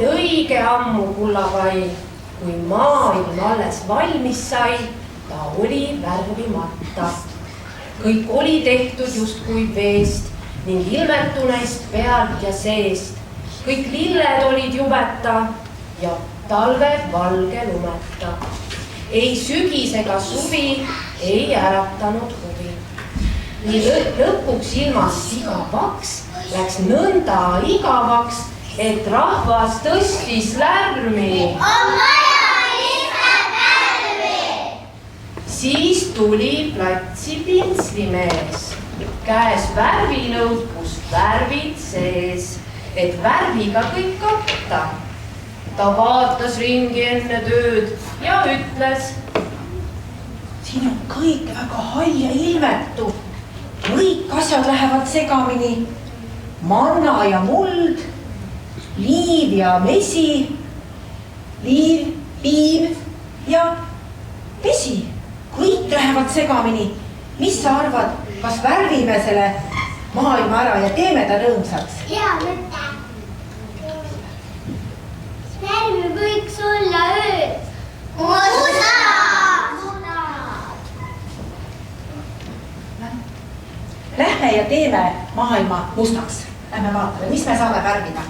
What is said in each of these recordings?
et õige ammu kullapai, kui maailm alles valmis sai, ta oli värvimata. Kõik oli tehtud justkui veest ning ilmetu neist pealt ja seest. Kõik lilled olid jubeta ja talved valge lumeta. Ei sügis ega suvi ei äratanud huvi. Nii lõpuks ilmast igavaks läks nõnda igavaks, et rahvas tõstis lärmi. On vaja lihtsalt värvi! Siis tuli platsi pintslimees, käes värvinõud, kus värvid sees, et värviga kõik katta. Ta vaatas ringi enne tööd ja ütles: siin on kõik väga hall ja ilmetu. Kõik asjad lähevad segamini. Manna ja muld, liiv ja mesi, liiv, piim ja vesi. Kõik lähevad segamini. Mis sa arvad, kas värvime selle maailma ära ja teeme ta rõõmsaks? Hea mõte. Värvi võiks olla ööd. Mustad! Lähme ja teeme maailma mustaks. Lähme vaatame, mis me saame värvida.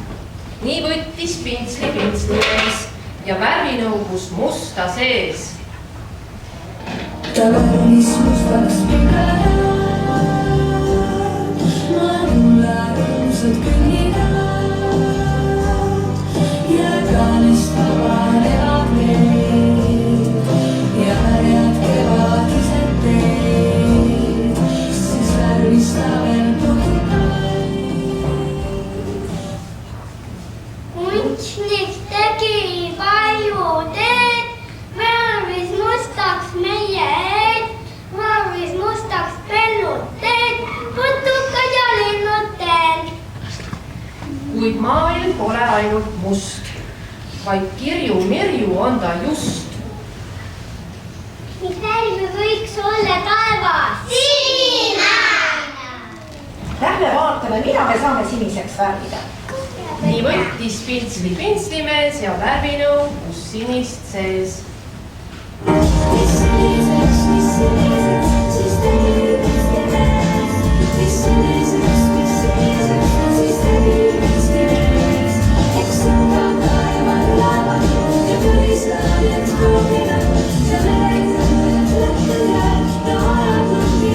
Nii võttis pintslimees ja värvinõugus musta sees. Ta värvis mustaks pigad, mulle rõõmsad kõnnitad ja kaanist vabanevad meid ja härjad kevadised teed, siis värvis ta veel puhutaid. Kunstnik tegi palju teed, värvis mustaks meie eed, värvis mustaks pelnud teed, putukad ja linnud teed. Kuid maailm pole ainult must, vaid kirju-mirju on ta just. Mis värvi võiks olla taevas? Sinine! Lähme vaatame, mida me saame siniseks värvida. Nii võttis pintslimees ja värvinõugus sinist sees. Mis siniseks, siis tegi pintslimees. Mis siniseks, siis tegi pintslimees. Eks ikka taevad lähevad ja põlisad jääd kooginud ja merekad lähtud jääd ja ajatungi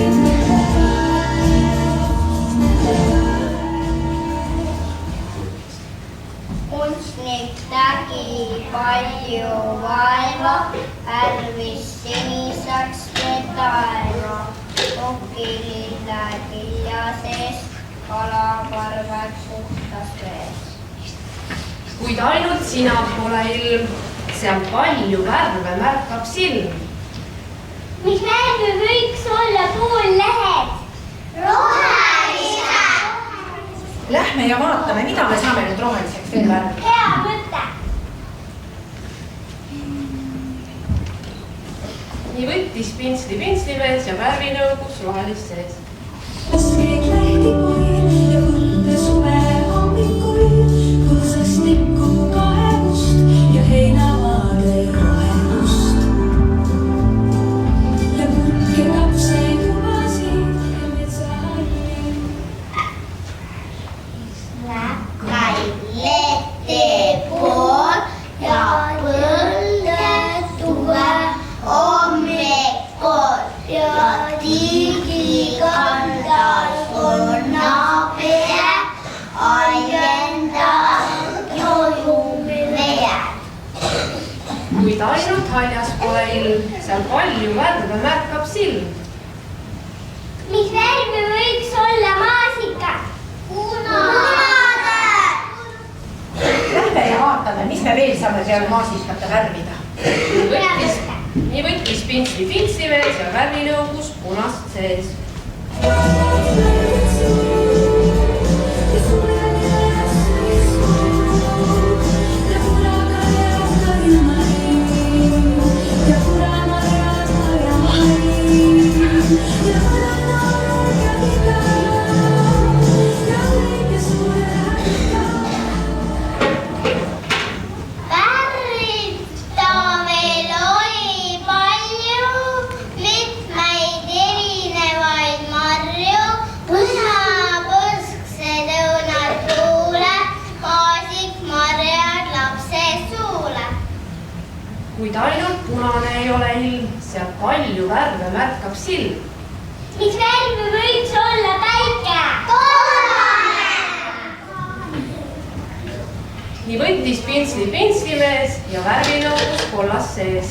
Kunstnik tegi palju vaeva, värvis siniseks taeva. Kokilille kilja sees, kalaparved puhtas vees. Kuid ainult sina pole ilm, seal palju värve märkab silm. Mis värvi võiks olla puullehed? Rohelised! Lähme ja vaatame, mida me saame nüüd roheliseks veel värvida. Hea mõte! Nii võttis pintslimees ja värvinõugus rohelist sees. Laskik lähti poil ja kulda suve hommikuil, kuulsas tikku kahekust ja heinamaade rohelust. Ja purke kapsaid kuvasid ja metsahalli. Näkkaid lehti pool ja põlde tuve hommikul ja tigi kandas konnapere aiendas jojumine. Kuid ainult haljas pole ilm, seal palju värve märkab silm. Mis värvi võiks olla maasikas? Punane! Lähme ja vaatame, mis me veel saame peale maasikate värvida. Nii võttis pintslimees ja värvinõugus punast sees. ainult punane ei ole ilm, seal palju värve märkab silm. Mis värvi võiks olla päike? Kollane! Nii võttis pintslimees ja värvinõudus kollas sees.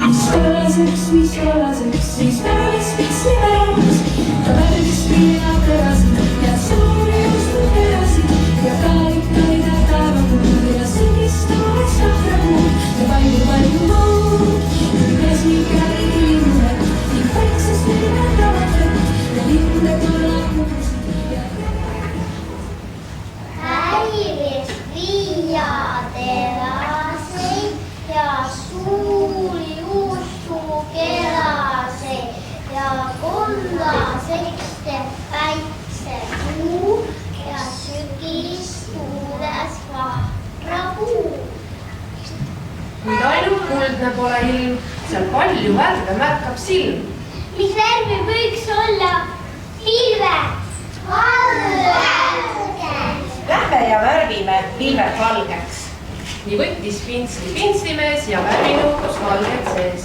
Mis kollaseks, mis päris pintslimees. Ta värvis piina kõrasid ja suuri juustu terasid ja kaarikaid ja taevakuud ja sügistuvaid sahrakuud ja palju muud. Mees nii käidi linne, nii vaiksest linnetavad ja linde kollakuusid ja Häiris viia teraseid ja suuri juuksukelaseid ja kollaseks teeb päiksekuu ja sügistuules vahrakuu. Kuid ainult kuldne pole ilm, seal palju värve märkab silm. Mis värvi võiks olla pilve? Valge! Lähme ja värvime pilved valgeks. Nii võttis pintslimees ja värvinõudus valged sees.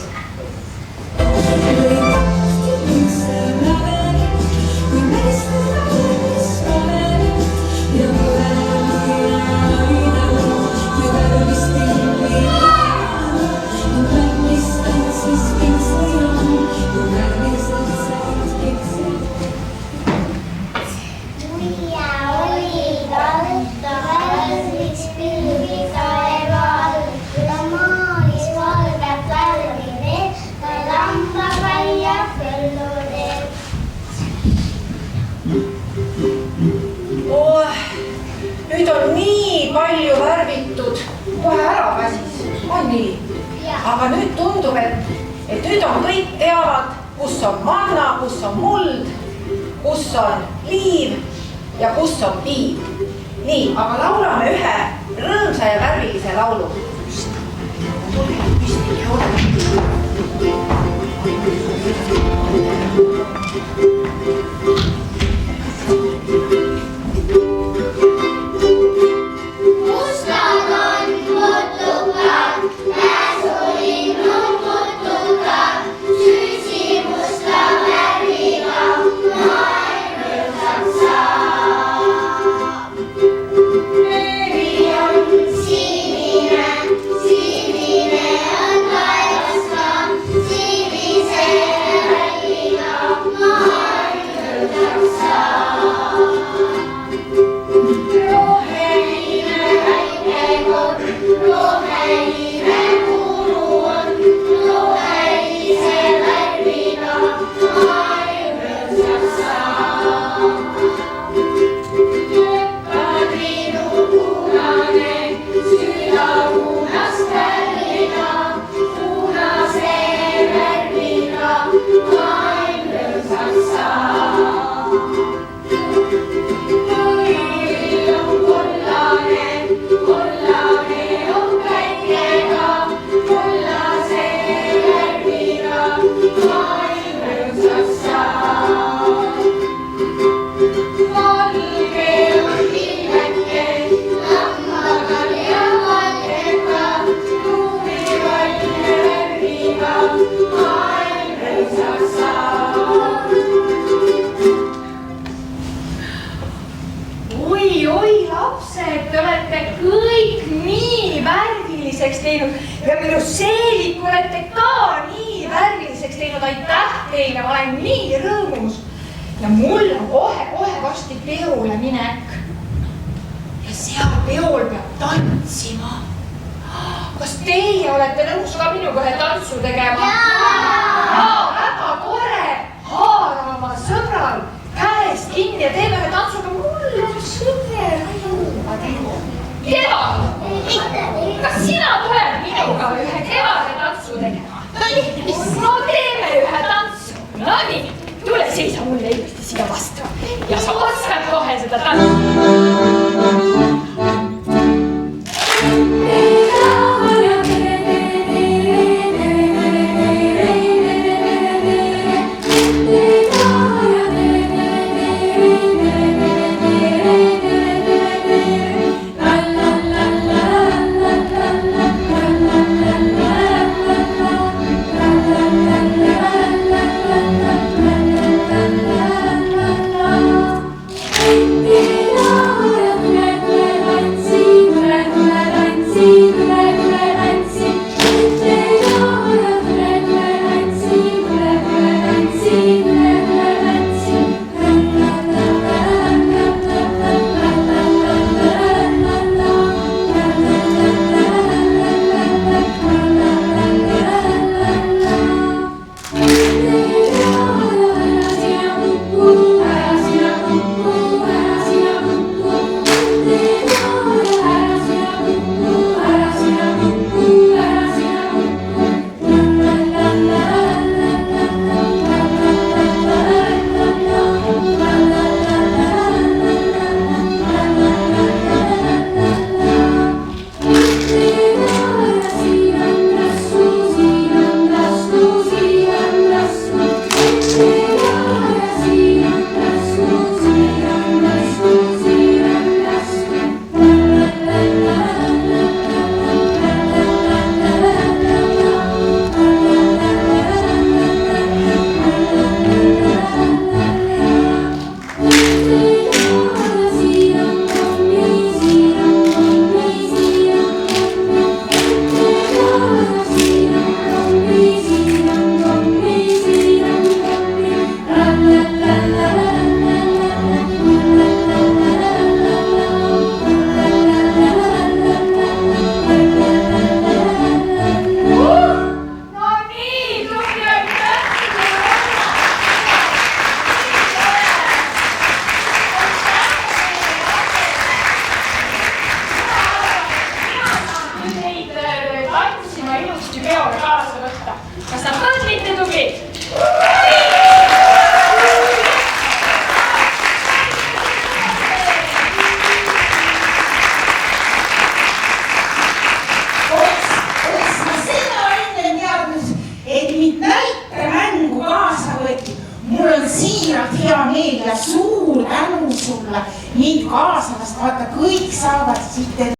Nüüd on nii palju värvitud, kohe ära väsis, on nii? Aga nüüd tundub, et nüüd on kõik teavad, kus on manna, kus on muld, kus on liiv ja kus on piim. Nii, aga laulame ühe rõõmsa ja värvilise laulu. Tulge püsti ja ole. Mustad on putukad, pääsulinnud putukad, süsi musta värviga, maailm rõõmsaks saab. Veri on sinine, sinine on taevas ka, sinise värviga, maailm rõõmsaks saab. Roheline kuuru on, rohelise värviga, maailm rõõmsaks saab. Kadrinu punane, süda punast värviga, punase värviga, maailm rõõmsaks saab. Õil on kollane, kollane on päikega, kollase värviga, maailm rõõmsaks saab. Valge on pilveke, lambagal ja valgega, luubivalge värviga, maailm rõõmsaks saab. Oi, lapsed, te olete kõik nii värviliseks teinud ja minu seelik olete ka nii värviliseks teinud. Aitäh teile, ma olen nii rõõmus. Ja mul on kohe varsti peole minek. Ja seal peol peab tantsima. Kas teie olete nõus ka minuga ühe tantsu tegema? Jaa, väga tore. Haara oma sõbral käest kinni ja teeme ühe tantsuga. Mul on sõber juua teha. Kevad, kas sina tuled minuga ühe kevade tantsu tegema? No teeme ühe tantsu. No nii, tule seisa mulle ilusti siia vastu. Ja sa oskad kohe seda tantsu. La la la la la la la la la la. aitasid sina ilusti peole kaasa võtta. Kas sa oled mitte tubli? Oleks ma seda enne teadnud, et mind näitemängu kaasa võeti. Mul on siiralt hea meel ja suur tänu sulle mind kaasamast. Vaata, kõik saavad siit